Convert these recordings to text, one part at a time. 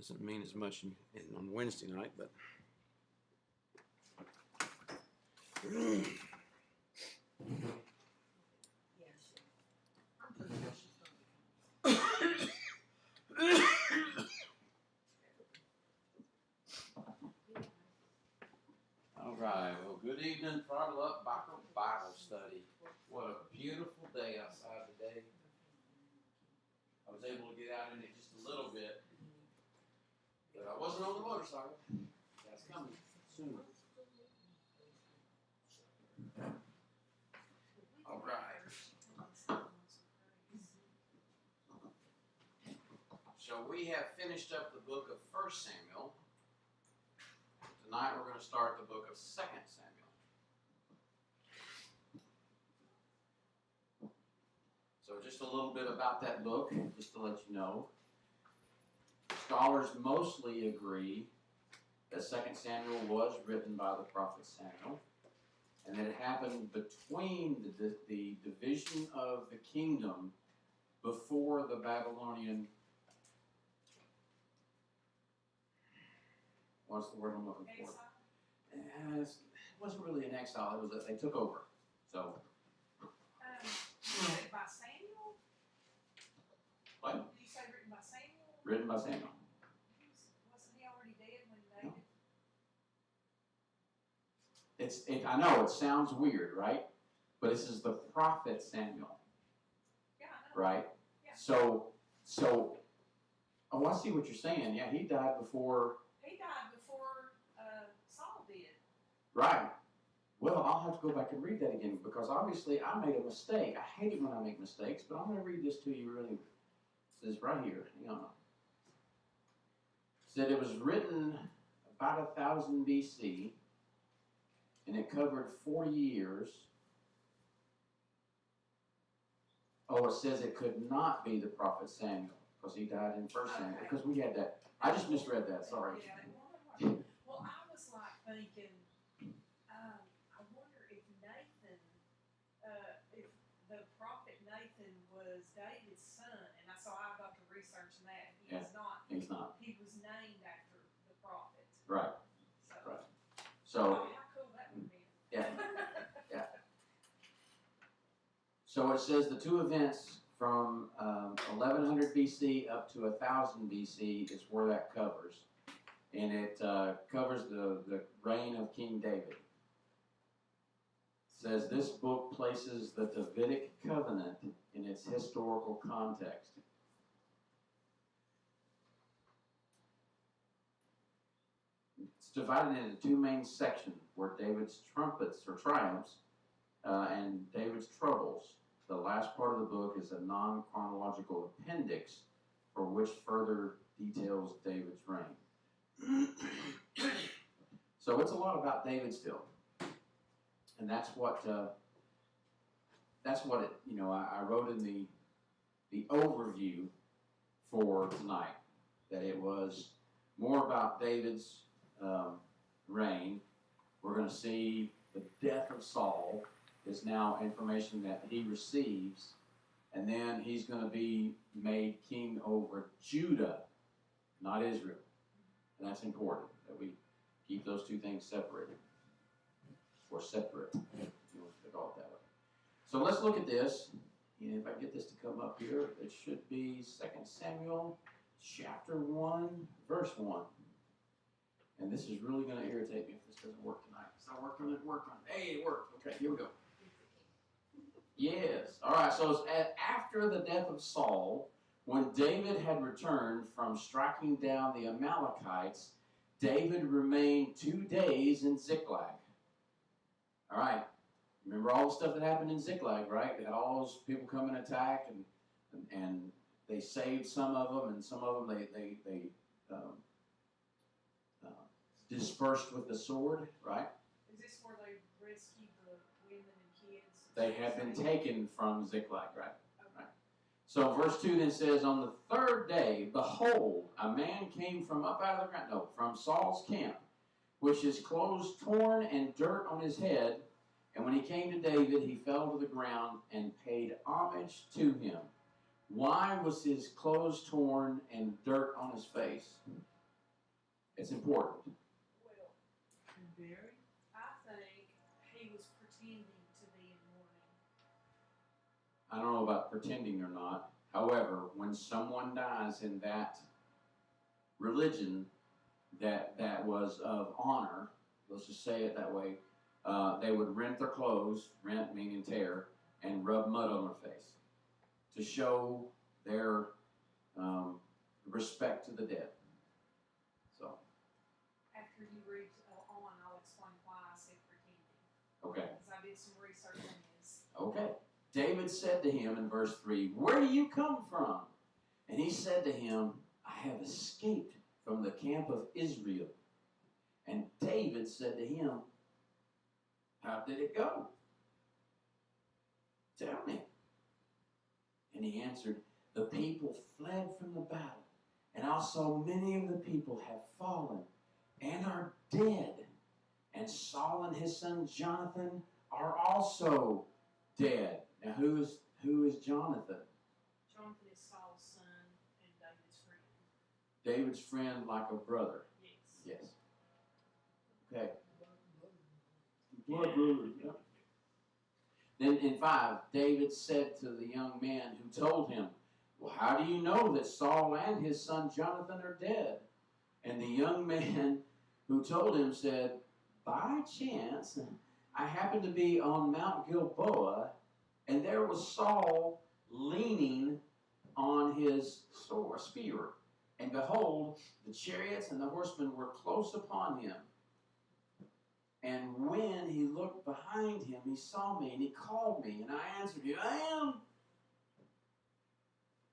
Doesn't mean as much on Wednesday night, but Yes. all right. Well, good evening, Throttle Up Bible Study. What a beautiful day outside today. I was able to get out in it just a little bit, but I wasn't on the motorcycle. That's coming soon. All right. So we have finished up the book of 1 Samuel. Tonight we're going to start the book of 2 Samuel. So just a little bit about that book, just to let you know. Scholars mostly agree that 2 Samuel was written by the prophet Samuel, and that it happened between the division of the kingdom before the Babylonian, what's the word I'm looking for? Exile? It wasn't really an exile, it was that they took over. So, Written by Samuel? what? Did you say written by Samuel? Written by Samuel. Wasn't he already dead when David? No. I know, it sounds weird, right? But this is the prophet Samuel, Yeah, I know. right? Yeah. So, oh, I see what you're saying. Yeah, he died before. He died before Saul did. Right. Well, I'll have to go back and read that again because obviously I made a mistake. I hate it when I make mistakes, but I'm going to read this to you really. It says right here. Hang on. It said it was written about 1000 BC, and it covered 40 years. Oh, it says it could not be the prophet Samuel because he died in 1 Samuel. Okay. Because we had that. I just misread that. Sorry. Yeah. Well, I was like thinking, I wonder if Nathan, if the prophet Nathan was David's son, and so I got to research that. He is not. He's not. He was named after the prophet. Right. So, Right. So. how cool that would be. Yeah. Yeah. So it says the two events from 1100 BC up to 1000 BC is where that covers. And it covers the reign of King David. It says this book places the Davidic covenant in its historical context. It's divided into two main sections where David's trumpets or triumphs and David's troubles. The last part of the book is a non-chronological appendix for which further details David's reign. So it's a lot about David still, and that's what it. You know, I wrote in the overview for tonight that it was more about David's reign. We're going to see the death of Saul is now information that he receives, and then he's going to be made king over Judah, not Israel. And that's important, that we keep those two things separated, or separate, if you want to call it that way. So let's look at this, and if I get this to come up here, it should be 2 Samuel chapter 1, verse 1. And this is really going to irritate me if this doesn't work tonight. So I work on it. Hey, it worked. Okay, here we go. Yes. All right, so it's after the death of Saul, when David had returned from striking down the Amalekites, David remained 2 days in Ziklag. All right. Remember all the stuff that happened in Ziklag, right? They had all those people come and attack, and they saved some of them, and some of them they dispersed with the sword, right? Is this where they rescued the women and kids? They had been taken from Ziklag, right? Right. So verse 2 then says, on the third day, behold, a man came from up out of the ground, no, from Saul's camp, which his clothes torn and dirt on his head. And when he came to David, he fell to the ground and paid homage to him. Why was his clothes torn and dirt on his face? important. Well, Very. I think he was pretending to be in mourning. I don't know about pretending or not. However, when someone dies in that religion that was of honor, let's just say it that way, they would rent their clothes, rent meaning tear, and rub mud on their face to show their respect to the dead. So, After you read on, I'll explain why I said pretending. okay. Because I did some research on this. Okay. David said to him in verse 3, "Where do you come from?" And he said to him, "I have escaped from the camp of Israel." And David said to him, "How did it go? Tell me." And he answered, "The people fled from the battle, and also many of the people have fallen and are dead. And Saul and his son Jonathan are also dead." Now, who is Jonathan? Jonathan is Saul's son and David's friend. David's friend, like a brother. Yes. Yes. Okay. Blood brother. Yeah. Then in 5, David said to the young man who told him, "Well, how do you know that Saul and his son Jonathan are dead?" And the young man who told him said, "By chance, I happened to be on Mount Gilboa, and there was Saul leaning on his spear. And behold, the chariots and the horsemen were close upon him. And when he looked behind him, he saw me, and he called me, and I answered him, 'I am.'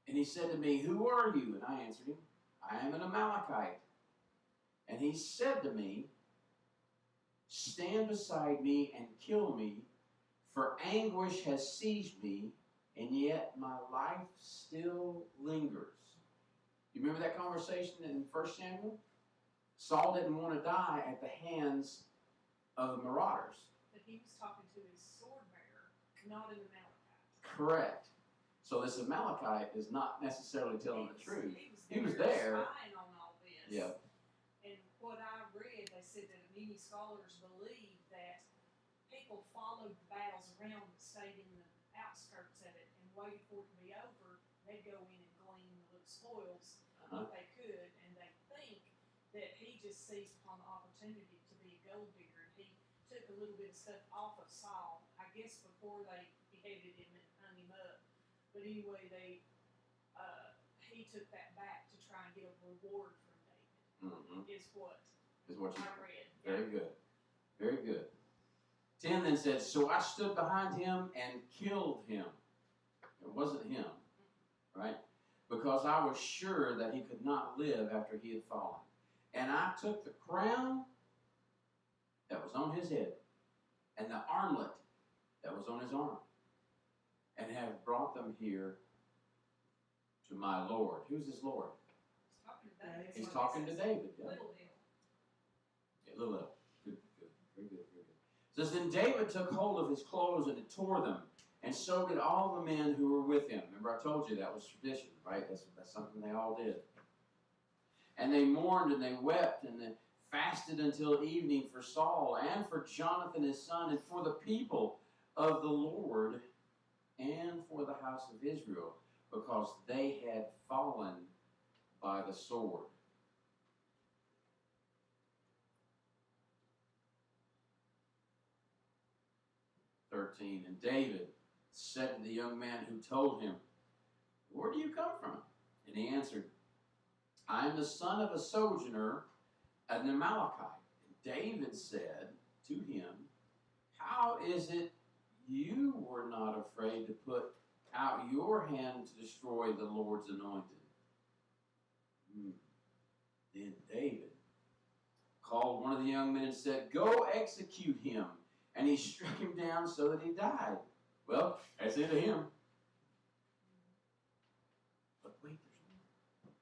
And he said to me, 'Who are you?' And I answered him, 'I am an Amalekite.' And he said to me, 'Stand beside me and kill me, for anguish has seized me, and yet my life still lingers.'" You remember that conversation in 1 Samuel? Saul didn't want to die at the hands of the marauders. But he was talking to his sword bearer, not an Amalekite. Correct. So this Amalekite is not necessarily telling the truth. He was there. spying on all this. Yeah. And what I read, they said that many scholars believe that people followed the battles around but stayed in the outskirts of it and waited for it to be over. They'd go in and glean the little spoils if they could, and they think that he just seized upon the opportunity to be a gold digger. And he took a little bit of stuff off of Saul, I guess before they beheaded him and hung him up. But anyway, he took that back to try and get a reward from David. Mm-hmm. Is what you I read. Very good. Very good. 10 then said, "So I stood behind him and killed him." It wasn't him, right? "Because I was sure that he could not live after he had fallen. And I took the crown that was on his head and the armlet that was on his arm, and have brought them here to my Lord." Who's his Lord? He's He's talking to David. Yeah. Little deal. Yeah, little. Good. Very good. Very good. It says, "Then David took hold of his clothes and it tore them, and so did all the men who were with him." Remember, I told you that was tradition, right? That's something they all did. "And they mourned and they wept and they fasted until evening for Saul and for Jonathan his son and for the people of the Lord and for the house of Israel, because they had fallen by the sword." "And David said to the young man who told him, 'Where do you come from?' And he answered, 'I am the son of a sojourner, an Amalekite.' And David said to him, 'How is it you were not afraid to put out your hand to destroy the Lord's anointed?' Then David called one of the young men and said, 'Go execute him.' And he struck him down so that he died." Well, that's it to him. But wait, there's more.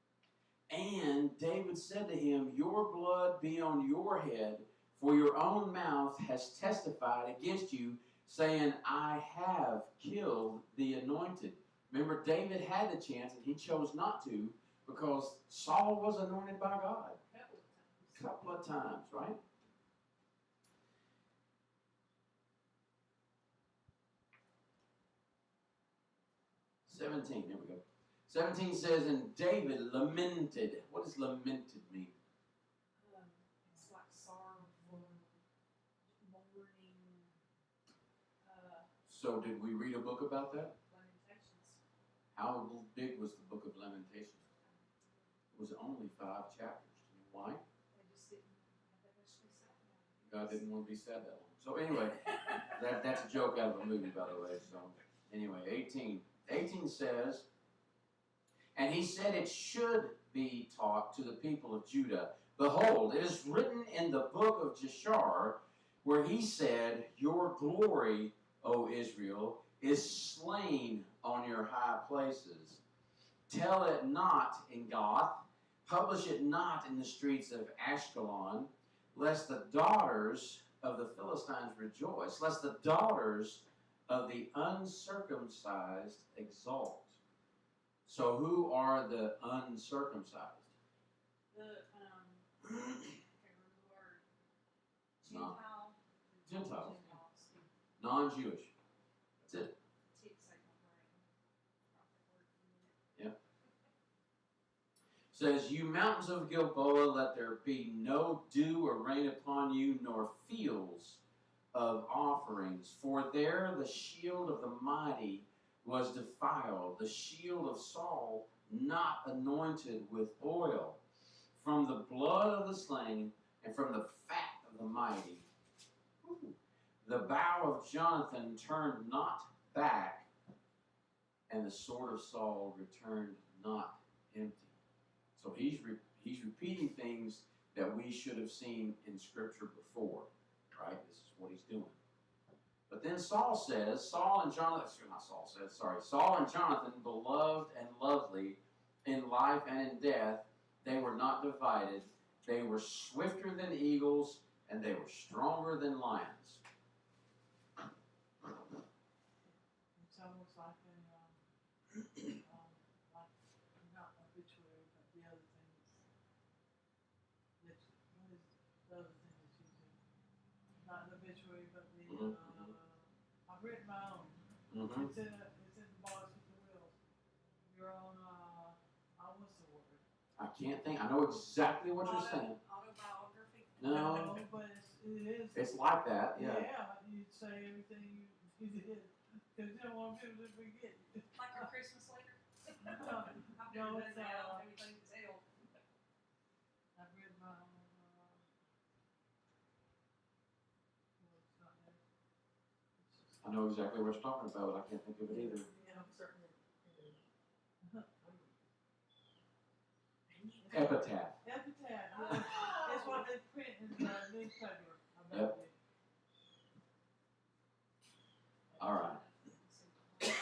"And David said to him, 'Your blood be on your head, for your own mouth has testified against you, saying, I have killed the anointed.'" Remember, David had the chance and he chose not to, because Saul was anointed by God. A a couple of times, right? There we go. 17 says, and David lamented. What does lamented mean? It's like sorrowful, mourning. So did we read a book about that? Lamentations. How big was the book of Lamentations? It was only 5 chapters. You know why? They just didn't have that much to be sad about. God didn't want to be sad that long. So anyway, that's a joke out of a movie, by the way. So anyway, 18. 18 says, and he said it should be taught to the people of Judah. Behold, it is written in the book of Jeshar, where he said, your glory, O Israel, is slain on your high places. Tell it not in Gath, publish it not in the streets of Ashkelon, lest the daughters of the Philistines rejoice, lest the daughters of the uncircumcised exalt. So who are the uncircumcised? I can't remember the word. Gentile. Gentiles. Non-Jewish. That's it. Yep. Says, you mountains of Gilboa, let there be no dew or rain upon you, nor fields of offerings. For there the shield of the mighty was defiled, the shield of Saul not anointed with oil. From the blood of the slain and from the fat of the mighty, the bow of Jonathan turned not back, and the sword of Saul returned not empty. So he's repeating things that we should have seen in Scripture before, right? This is what he's doing. But then Saul and Jonathan, beloved and lovely in life and in death, they were not divided. They were swifter than eagles, and they were stronger than lions. It's almost like like not obituary, but the other things. What is the other thing that you do? Not an obituary, but the I've written my own. Mm-hmm. It's in the box with the wheels. You're on what's the word? I can't think. I know exactly what you're saying. Autobiography. No, but it is. it's like that. Yeah. Yeah, you'd say everything you did because you don't want people to forget. Like our Christmas letter. I've No, never it's, done that. I don't have anything to tell. I've read my own. I know exactly what you're talking about, but I can't think of it either. Yeah, I'm certain. Epitaph. Epitaph. Yeah. It's what they print in the newspaper about Yep. it. All right. Sorry.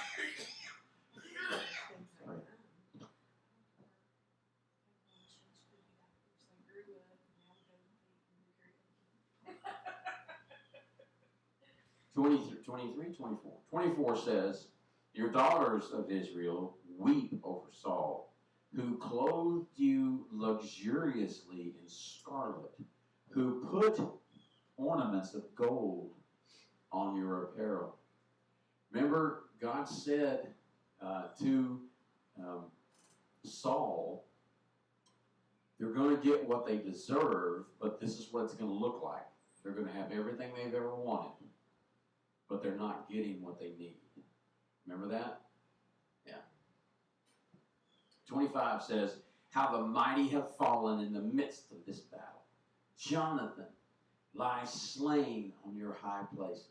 They 23, 24. 24 says, your daughters of Israel weep over Saul, who clothed you luxuriously in scarlet, who put ornaments of gold on your apparel. Remember, God said to Saul, they're going to get what they deserve, but this is what it's going to look like. They're going to have everything they've ever wanted, but they're not getting what they need. Remember that? Yeah. 25 says, how the mighty have fallen in the midst of this battle. Jonathan lies slain on your high places.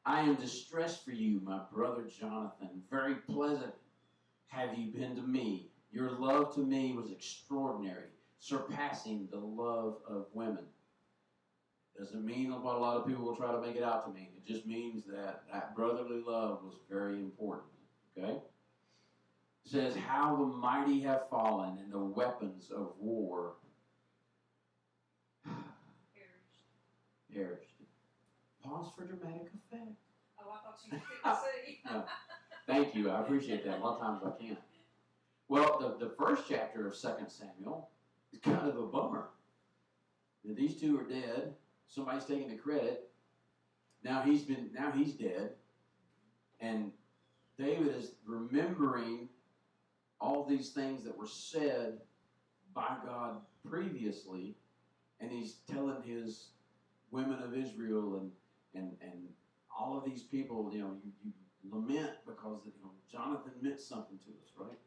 I am distressed for you, my brother Jonathan. Very pleasant have you been to me. Your love to me was extraordinary, surpassing the love of women. Doesn't mean what a lot of people will try to make it out to mean. It just means that that brotherly love was very important. Okay? It says, how the mighty have fallen and the weapons of war perished. Pause for dramatic effect. Oh, I thought you couldn't see. No. Thank you. I appreciate that. A lot of times I can't. Well, the first chapter of 2 Samuel It's kind of a bummer. These two are dead. Somebody's taking the credit. Now he's dead. And David is remembering all these things that were said by God previously, and he's telling his women of Israel and all of these people, you lament because Jonathan meant something to us, right?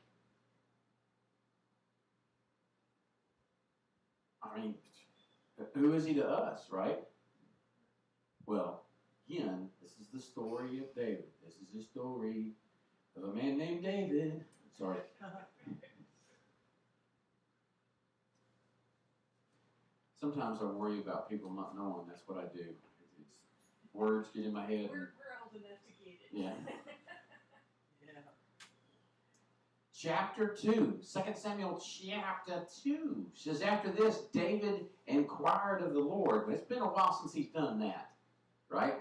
I mean, who is he to us, right? Well, again, this is the story of David. This is the story of a man named David. Sorry. Sometimes I worry about people not knowing. That's what I do. Words get in my head. We're old enough to get it. Yeah. Yeah. Chapter 2. 2 Samuel chapter 2 says, after this, David inquired of the Lord. But it's been a while since he's done that. Right?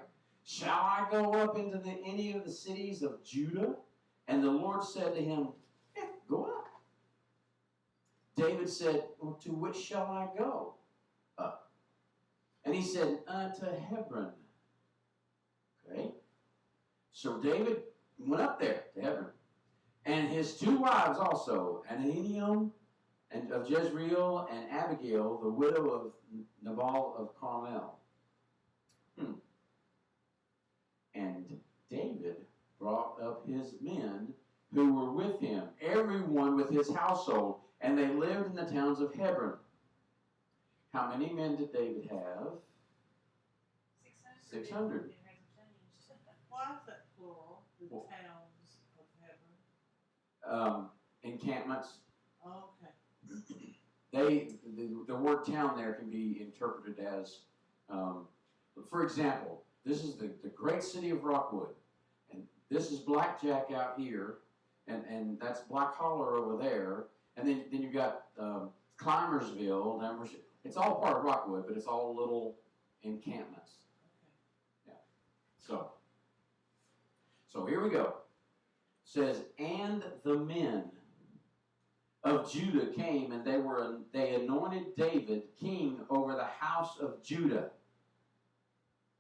Shall I go up into any of the cities of Judah? And the Lord said to him, yeah, go up. David said, well, to which shall I go up? And he said, to Hebron. Okay? So David went up there to Hebron. And his two wives also, Ahinoam and of Jezreel, and Abigail, the widow of Nabal of Carmel. And David brought up his men who were with him, everyone with his household, and they lived in the towns of Hebron. How many men did David have? 600. It hasn't changed. Why is that plural? The towns of Hebron? Encampments. Oh, okay. The word town there can be interpreted as, for example, this is the great city of Rockwood, and this is Blackjack out here, and that's Black Holler over there, and then you've got Clymersville. It's all part of Rockwood, but it's all little encampments. Okay. Yeah. So here we go. It says, and the men of Judah came, and they anointed David king over the house of Judah.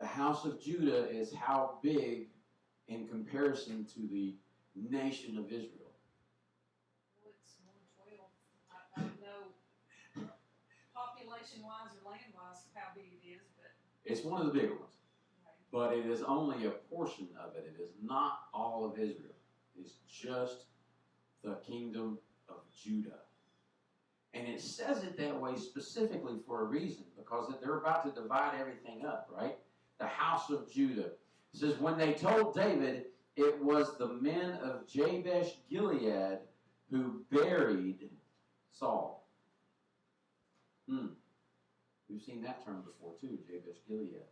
The house of Judah is how big in comparison to the nation of Israel? Well, it's 112. I don't know population-wise or land-wise how big it is, but... It's one of the bigger ones. Right. But it is only a portion of it. It is not all of Israel. It's just the kingdom of Judah. And it says it that way specifically for a reason, because they're about to divide everything up, right? The house of Judah. It says, when they told David, it was the men of Jabesh Gilead who buried Saul. We've seen that term before too, Jabesh Gilead. It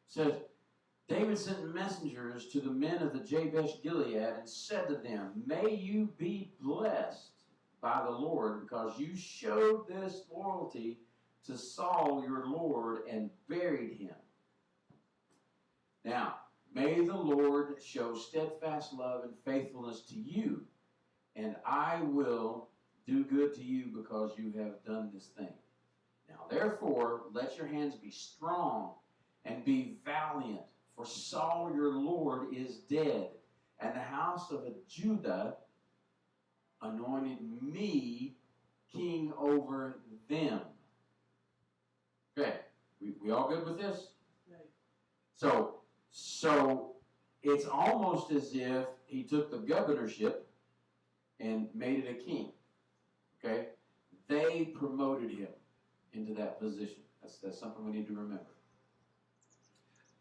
says, David sent messengers to the men of the Jabesh Gilead and said to them, may you be blessed by the Lord, because you showed this loyalty to Saul your Lord and buried him. Now, may the Lord show steadfast love and faithfulness to you, and I will do good to you because you have done this thing. Now, therefore, let your hands be strong and be valiant, for Saul your Lord is dead, and the house of Judah anointed me king over them. Okay, we all good with this? Right. So it's almost as if he took the governorship and made it a king. Okay? They promoted him into that position. That's something we need to remember.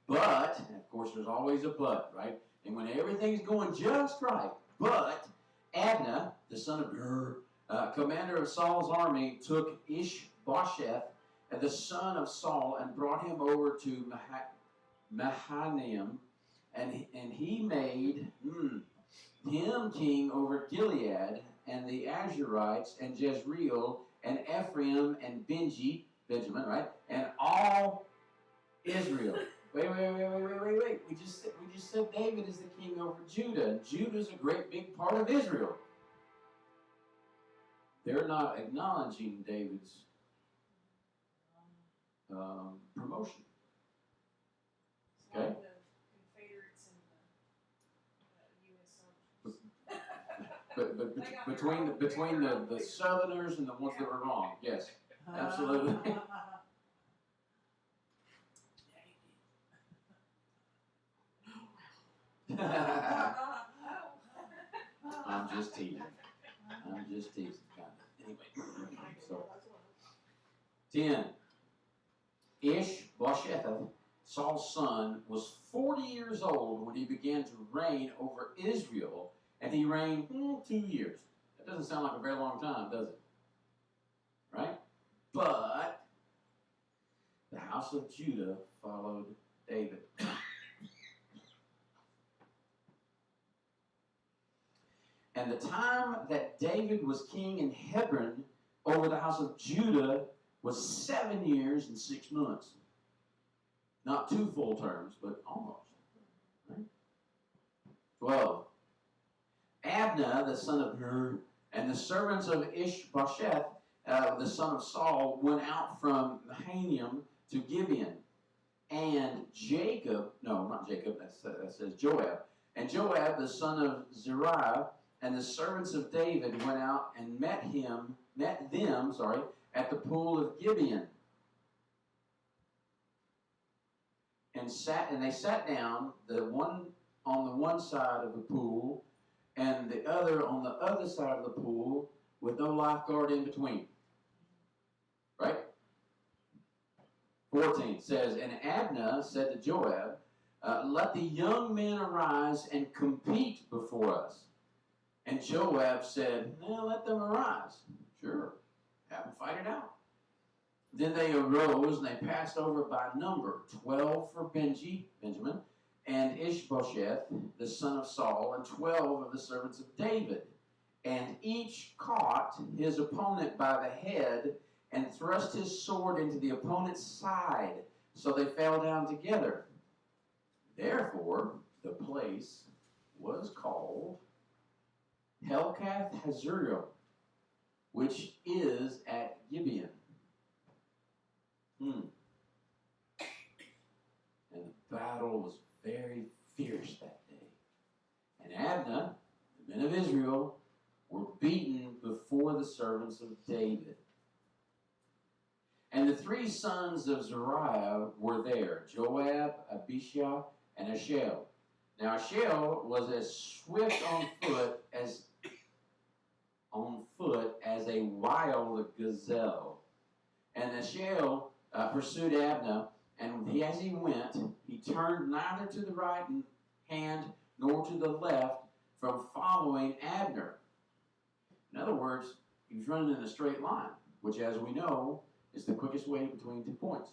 But, and of course there's always a but, right? And when everything's going just right, but Abner, the son of Ner, commander of Saul's army, took Ishbosheth, the son of Saul, and brought him over to Mahanaim, and he made him king over Gilead, and the Asherites, and Jezreel, and Ephraim, and Benjamin, right? And all Israel. Wait. We just said David is the king over Judah. And Judah is a great big part of Israel. they're not acknowledging David's promotion. It's like the Confederates and the U.S. soldiers. But between the Southerners and the ones that were wrong, yes, absolutely. I'm just teasing. Kind of. Anyway, so 10. Ishbosheth, Saul's son, was 40 years old when he began to reign over Israel, and he reigned 2 years. That doesn't sound like a very long time, does it? Right? But the house of Judah followed David. And the time that David was king in Hebron over the house of Judah was 7 years and 6 months. Not 2 full terms, but almost. Right? 12. Abner, the son of Ner, and the servants of Ishbosheth, the son of Saul, went out from Mahanaim to Gibeon. And that says Joab. And Joab, the son of Zeruiah, and the servants of David went out and met them at the pool of Gibeon. And they sat down, the one on the one side of the pool, and the other on the other side of the pool, with no lifeguard in between. Right? 14 says, and Abner said to Joab, let the young men arise and compete before us. And Joab said, no, let them arise. Sure, have them fight it out. Then they arose and they passed over by number, 12 for Benjamin, and Ishbosheth, the son of Saul, and 12 of the servants of David. And each caught his opponent by the head and thrust his sword into the opponent's side, so they fell down together. Therefore, the place was called Helkath Hazuriel, which is at Gibeon. And the battle was very fierce that day. And Abner, the men of Israel, were beaten before the servants of David. And the 3 sons of Zeruiah were there, Joab, Abishai, and Asahel. Now Asahel was as swift on foot as a wild gazelle. And Asahel pursued Abner, and as he went, he turned neither to the right hand nor to the left from following Abner. In other words, he was running in a straight line, which, as we know, is the quickest way between 2 points.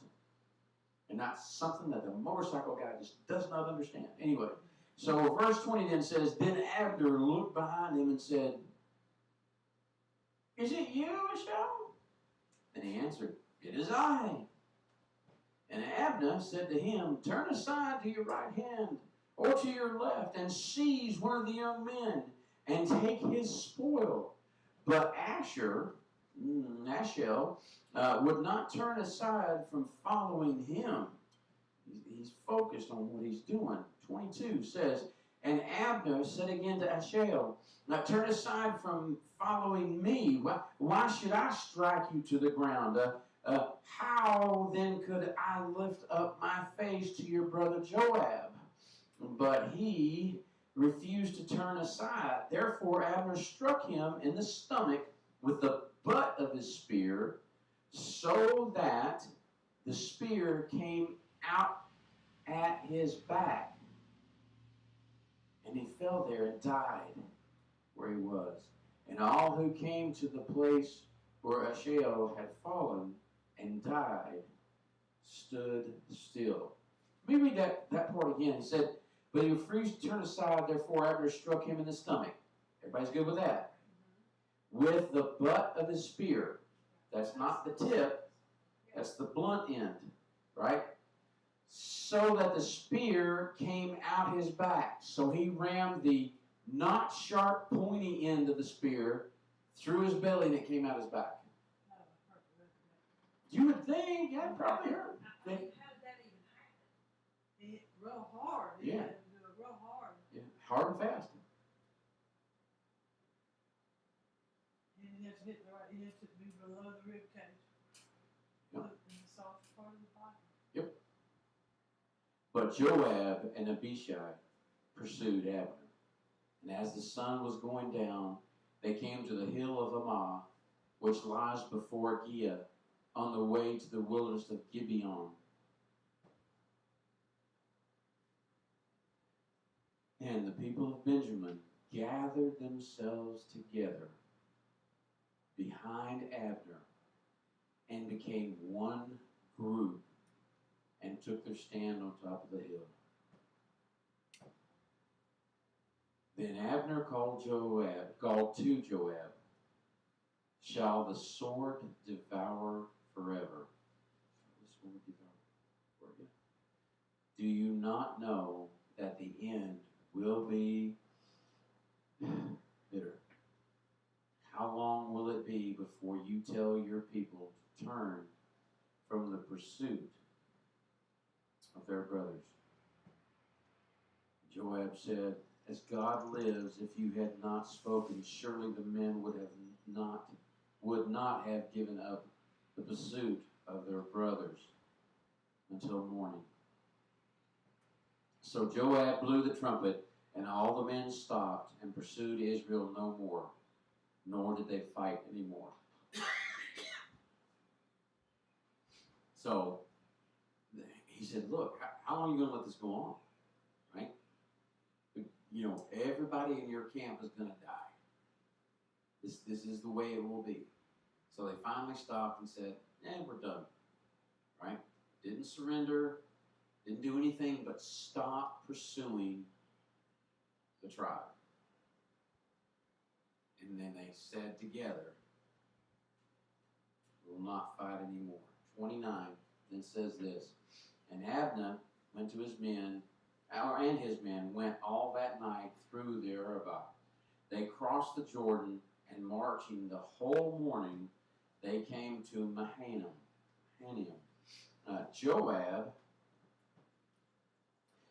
And that's something that the motorcycle guy just does not understand. Anyway, so verse 20 then says, then Abner looked behind him and said, is it you, Asahel? And he answered, it is I. And Abner said to him, turn aside to your right hand or to your left and seize one of the young men and take his spoil. But Asahel would not turn aside from following him. He's focused on what he's doing. 22 says, and Abner said again to Asahel, now turn aside from following me. Why should I strike you to the ground? How then could I lift up my face to your brother Joab? But he refused to turn aside. Therefore Abner struck him in the stomach with the butt of his spear, so that the spear came out at his back. And he fell there and died where he was. And all who came to the place where Asahel had fallen and died stood still. Let me read that part again. He said, but he refused to turn aside, therefore Abner struck him in the stomach. Everybody's good with that? With the butt of his spear. That's not the tip. That's the blunt end, right? So that the spear came out his back. So he rammed the not sharp, pointy end of the spear through his belly and it came out his back. You would think, yeah, probably hurt. How did that even happen? It real hard. Yeah. Had to do it real hard. Yeah, hard and fast. And you have to hit the right. You have to be below the rib cage. Yep. In the soft part of the body. Yep. But Joab and Abishai pursued Abner. And as the sun was going down, they came to the hill of Ammah, which lies before Giah, on the way to the wilderness of Gibeon. And the people of Benjamin gathered themselves together behind Abner and became one group and took their stand on top of the hill. Then Abner called to Joab, "Shall the sword devour forever?" Do you not know that the end will be bitter? How long will it be before you tell your people to turn from the pursuit of their brothers? Joab said, "As God lives, if you had not spoken, surely the men would not have given up the pursuit of their brothers until morning." So Joab blew the trumpet, and all the men stopped and pursued Israel no more, nor did they fight anymore. So he said, "Look, how long are you going to let this go on? Right? You know, everybody in your camp is going to die. This is the way it will be." So they finally stopped and said, "We're done." Right? Didn't surrender, didn't do anything but stop pursuing the tribe. And then they said together, "We will not fight anymore." 29 then says this, "And Abner went to his men, and his men went all that night through the Arabah. They crossed the Jordan, and marching the whole morning, they came to Mahanaim. Joab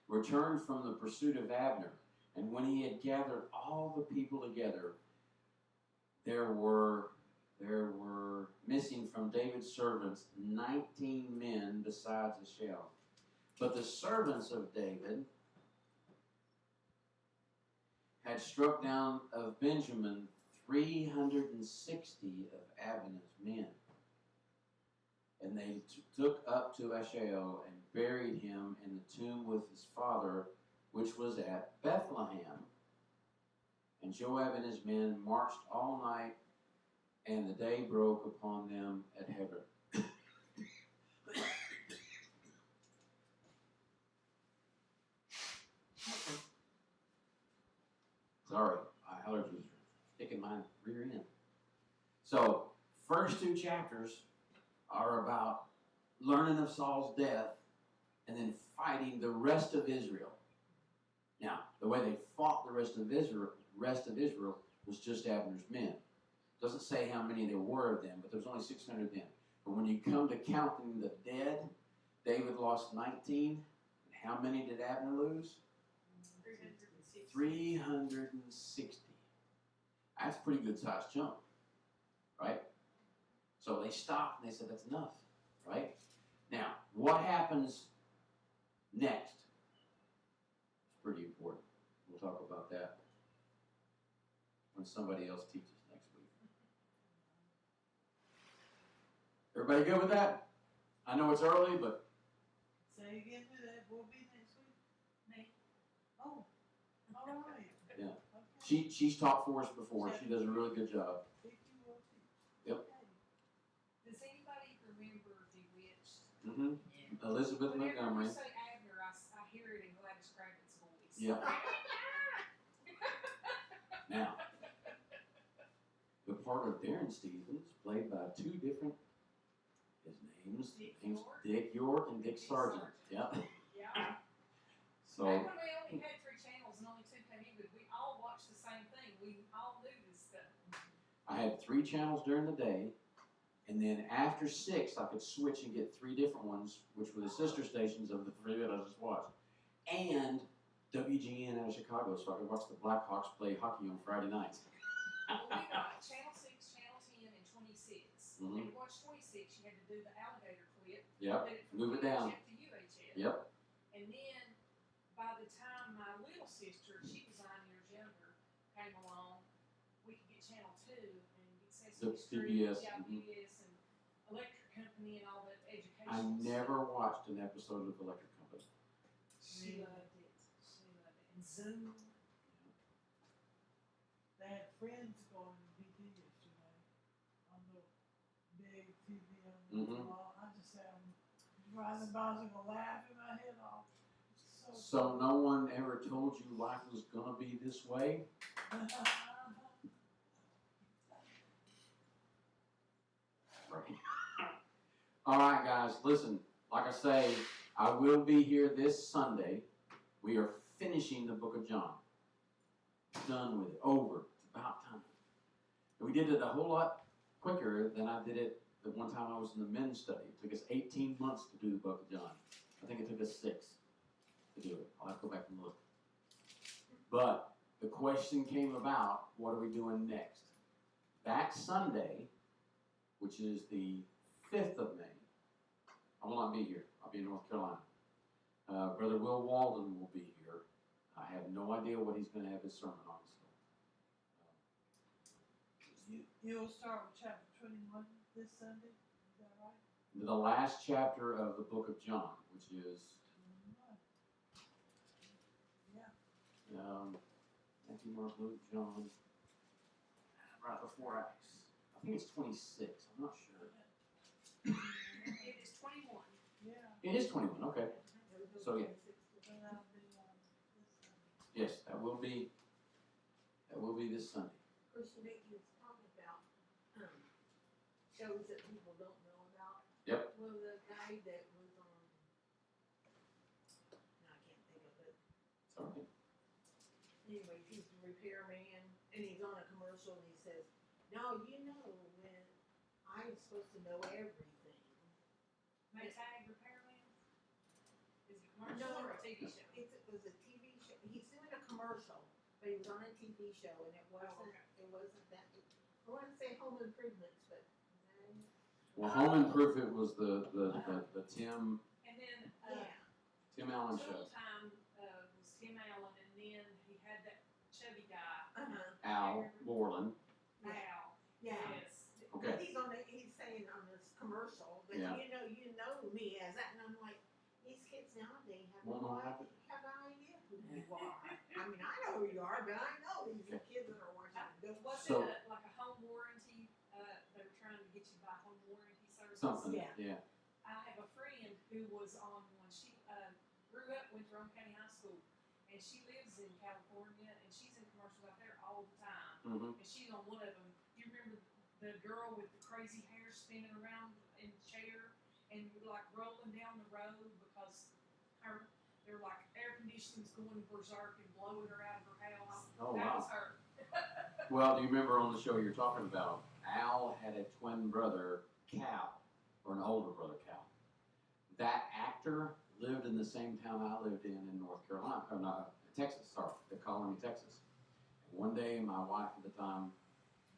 returned from the pursuit of Abner, and when he had gathered all the people together, there were missing from David's servants 19 men besides Saul. But the servants of David had struck down of Benjamin 360 of Abner's men. And they took up to Saul and buried him in the tomb with his father, which was at Bethlehem. And Joab and his men marched all night, and the day broke upon them at Hebron. Sorry, my allergies are sticking my rear end. So, first two chapters are about learning of Saul's death and then fighting the rest of Israel. Now, the way they fought the rest of Israel was just Abner's men. It doesn't say how many there were of them, but there was only 600 of them. But when you come to counting the dead, David lost 19. And how many did Abner lose? 360. That's a pretty good sized jump, right? So they stopped and they said, "That's enough," right? Now, what happens next? It's pretty important. We'll talk about that when somebody else teaches next week. Everybody good with that? I know it's early, but... Say again who that will be next week? Me. Oh, all right. Yeah. Okay. She's taught for us before. She does a really good job. Vicky will teach. Yep. Okay. Does anybody remember Bewitched? Mm-hmm. Elizabeth Whenever Montgomery. you say Abner, I hear it in Gladys Crabbett's voice. Yeah. Now, the part of Darren Stevens, played by two different, his name's Dick York and Dick Sargent. Yep. Yeah. So, Back when we only had 3 channels and only 2 came in, but we all watched the same thing. We all knew this stuff. I had 3 channels during the day, and then after 6, I could switch and get 3 different ones, which were the sister stations of the 3 that I just watched. And WGN out of Chicago, so I could watch the Blackhawks play hockey on Friday nights. Well, we got Channel 6, Channel 10, and 26. Mhm. And to watch 26, you had to do the alligator clip. Yep, Did it from move it down. UHF to UHF. Yep. And then, by the time my little sister, she was 9 years younger, came along, we could get Channel 2 and get Sesame The Street, PBS, yeah, mhm. PBS, and Electric Company, and all that education. I never watched an episode of Electric Company. She loved it. She loved it. And Zoom. They had friends going to BT yesterday on the big TV on the wall. I just had them driving by, I was gonna laugh my head off. So no one ever told you life was gonna be this way? All right, guys, listen, like I say, I will be here this Sunday. We are finishing the book of John. Done with it, over, it's about time. And we did it a whole lot quicker than I did it the one time I was in the men's study. It took us 18 months to do the book of John. I think it took us 6 to do it. I'll have to go back and look. But the question came about, what are we doing next? That Sunday, which is the 5th of May, I will not be here. I'll be in North Carolina. Brother Will Walden will be here. I have no idea what he's going to have his sermon on. You'll start with chapter 21 this Sunday, is that right? The last chapter of the book of John, which is Matthew, Mark, Luke, John, right before Acts. I think it's 26. I'm not sure. It is 21. Yeah. It is 21. Okay. So yeah. Yes, that will be this Sunday. Of course, you was talking about shows that people don't know about. Yep. Well, the guy that was on, no, I can't think of it. Sorry. Anyways, he's the repairman, and he's on a commercial, and he says, "No, you know when I'm supposed to know everything." Maytag Repairman? Is it a commercial or a TV show? It was a TV show. He's doing a commercial, but he was on a TV show, and it wasn't. It wasn't that. I want to say Home Improvements, but. Well, Home Improvement was the Tim And then Tim Allen show. Total Time was Tim Allen, and then he had that chubby guy, Al Borland. Al. Yeah. Yes. Okay. He's saying on this commercial, but Yeah. you know me as that, and I'm like, these kids nowadays have Won't know no how to- idea who you are. I mean, I know who you are, but I know these Okay. kids that are watching it. Was So- it like a home warranty? They were trying to get you to buy home warranty services. Something. Yeah. Yeah. I have a friend who was on one. She grew up, went to Rome County High School, and she lives in California, and she's in commercials out there all the time. Mm-hmm. And she's on one of them. You remember the girl with the crazy hair spinning around in the chair and like rolling down the road because they were like air conditioning's going berserk and blowing her out of her house. Oh, that wow. was her. Well, do you remember on the show you're talking about, Al had a twin brother, Cal, or an older brother, Cal. That actor lived in the same town I lived in North Carolina, or not, Texas, sorry, the Colony, Texas. And one day, my wife at the time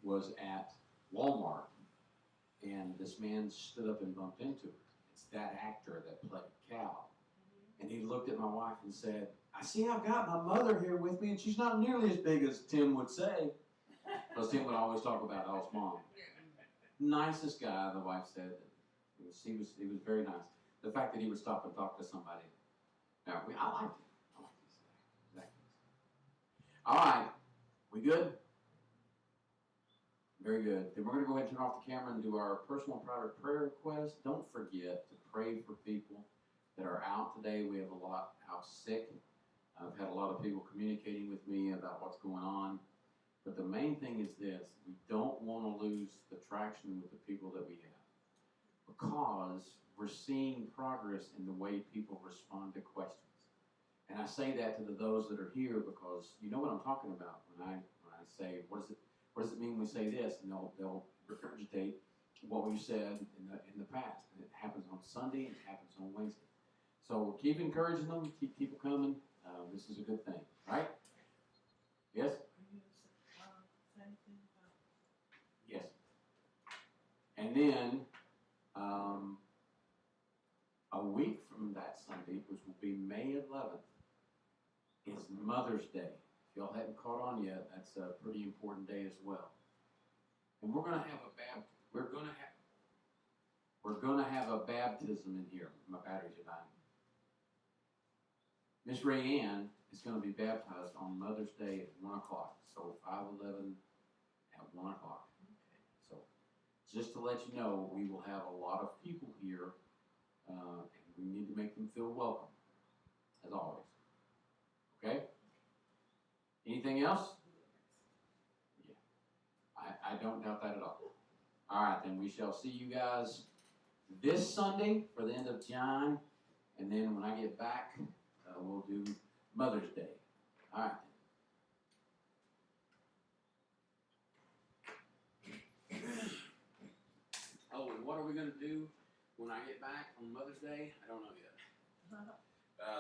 was at Walmart, and this man stood up and bumped into her. It's that actor that played Cal. And he looked at my wife and said, "I see I've got my mother here with me, and she's not nearly as big as Tim would say." Because Tim would always talk about Al's mom. Nicest guy, the wife said. He was very nice. The fact that he would stop and talk to somebody. I liked him. I liked this guy. All right. We good? Very good. Then we're going to go ahead and turn off the camera and do our personal and private prayer request. Don't forget to pray for people that are out today. We have a lot out sick. I've had a lot of people communicating with me about what's going on. But the main thing is this: we don't want to lose the traction with the people that we have, because we're seeing progress in the way people respond to questions. And I say that to those that are here because you know what I'm talking about when I say, what is it? what does it mean when we say this? And they'll regurgitate what we said in the past. And it happens on Sunday and it happens on Wednesday. So keep encouraging them, keep people coming. This is a good thing, right? Yes? Same thing about Yes. And then a week from that Sunday, which will be May 11th, is Mother's Day. If y'all hadn't caught on yet, that's a pretty important day as well. And we're gonna have a baptism in here. My batteries are dying. Miss Ray Ann is going to be baptized on Mother's Day at 1 o'clock. So 5/11 at 1 o'clock. So just to let you know, we will have a lot of people here, and we need to make them feel welcome, as always. Okay? Anything else? Yeah. I don't doubt that at all. All right, then we shall see you guys this Sunday for the end of John, and then when I get back, we'll do Mother's Day. All right. Oh, and what are we going to do when I get back on Mother's Day? I don't know yet.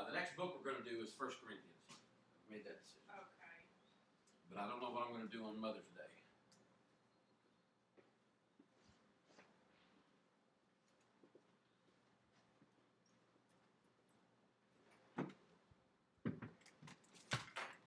The next book we're going to do is 1 Corinthians. I made that decision. Okay. But I don't know what I'm going to do on Mother's